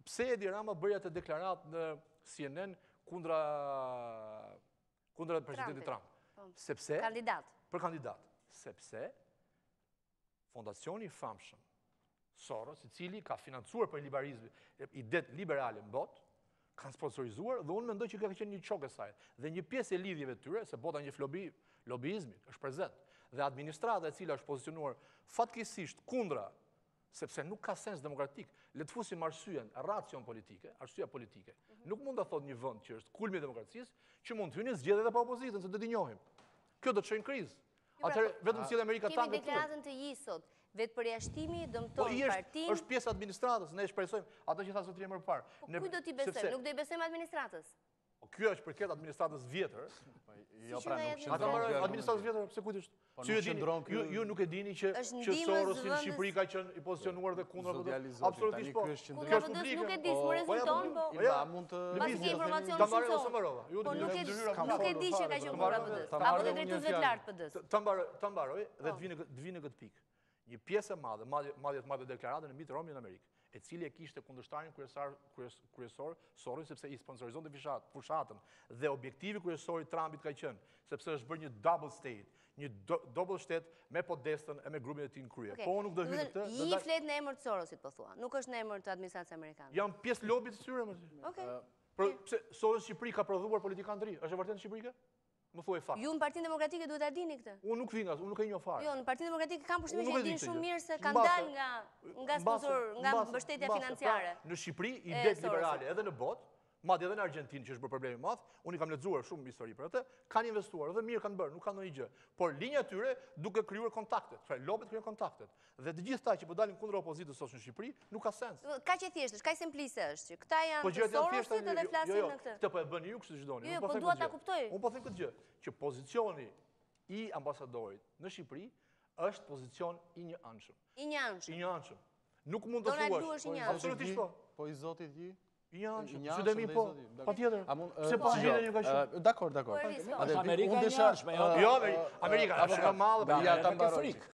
pse Edi Rama bëri atë deklarat në CNN kundra presidentit Trump? Sepse për kandidat. Sepse fondacioni i famshëm Soros, i cili ka financuar për idet liberale në botë, kanë sponsorizuar dhe unë mendoj që ka qenë një qokë e saj. Dhe një pjesë e lidhjeve të tyre, se bota një lobizmit, është prezent. Dhe administrata e cila është pozicionuar fatkeqësisht kundra, sepse nuk ka sens demokratik, le të fusim arsyen, racion politike, arsyeja politike. Nuk mund të thot një vend që është kulmi i demokracisë, që mund të hyjë zgjedhje edhe pa opozitën, se do t'i njohim. Kjo do të çojë në krizë. Atëherë vetëm si Amerika tankë. Kemi deklaratën të Jisot. Vetë përjashtimi dëmton partinë. Është pjesë administratës, ne e shpresojmë ato që tha zotëria më parë. Po kujt do t'i besojmë? Nuk do i besojmë administratës. Kjo është përket administratës vjetër. Jo, pra nuk qëndron. Administratës vjetër, pse kujt është? Ju nuk e dini që Sorosi në Shqipëri ka qenë i pozicionuar dhe kundër PD. Absolutisht po. Kjo është publike. Nuk e di, më rezulton, po. Pasi ke informacion shumë tonë. Po nuk e di që ka qenë kundër PD-s. Apo të drejtuesve të lartë PD-s. Ta mbaroj dhe të vi në këtë pikë. Një pjesë e madhe, madje deklaratën e Mitt Romney në Amerikë, e cili e kishte kundërshtarin kryesor Sorin, sepse i sponsorizonte fushatën, dhe objektivi kryesor i Trumpit ka qenë, sepse është bërë një double state, një double shtet me podestën e me grupin e tij në krye. Po nuk do hyj këtë. I flet në emër të Sorosit, po thua. Nuk është në emër të administratës amerikane. Janë pjesë lobit të tyre, më. Okej. Pse Soros Shqipëri ka prodhuar politikanë të ri? Është e vërtetë në Shqipëri kjo? Më thuaj fakt. Ju në Partinë Demokratike duhet ta dini këtë. Unë nuk vingas, unë nuk e njoh fare. Jo, në Partinë Demokratike kanë përshtypjen që e dinë shumë mirë se kanë dalë nga mbështetja financiare. Në Shqipëri, idet liberale edhe në botë, madje edhe në Argjentinë, që është bërë problemi i madh, unë i kam lexuar shumë histori për atë, kanë investuar dhe mirë kanë bërë, nuk kanë ndonjë gjë. Por linja e tyre duke krijuar kontaktet, pra lobet krijojnë kontaktet. Dhe të gjithë ata që po dalin kundër opozitës sot në Shqipëri, nuk ka sens. Kaq e thjeshtë është, kaq simplise është që këta janë të Sorosit edhe flasin në këtë. Këtë po e bëni ju kështu që doni. Jo, po dua ta kuptoj. Unë po them këtë gjë, që pozicioni i ambasadorit në Shqipëri është pozicion i njëanshëm. I njëanshëm. Nuk mund të thuash. Absolutisht po. Po i zotit Gji? I njëanshëm. Që demi po. Patjetër. Se po gjendja ju ka qenë. Dakor. Amerika e njëanshme. Jo, Amerika është e madhe. Ja ta mbaroj.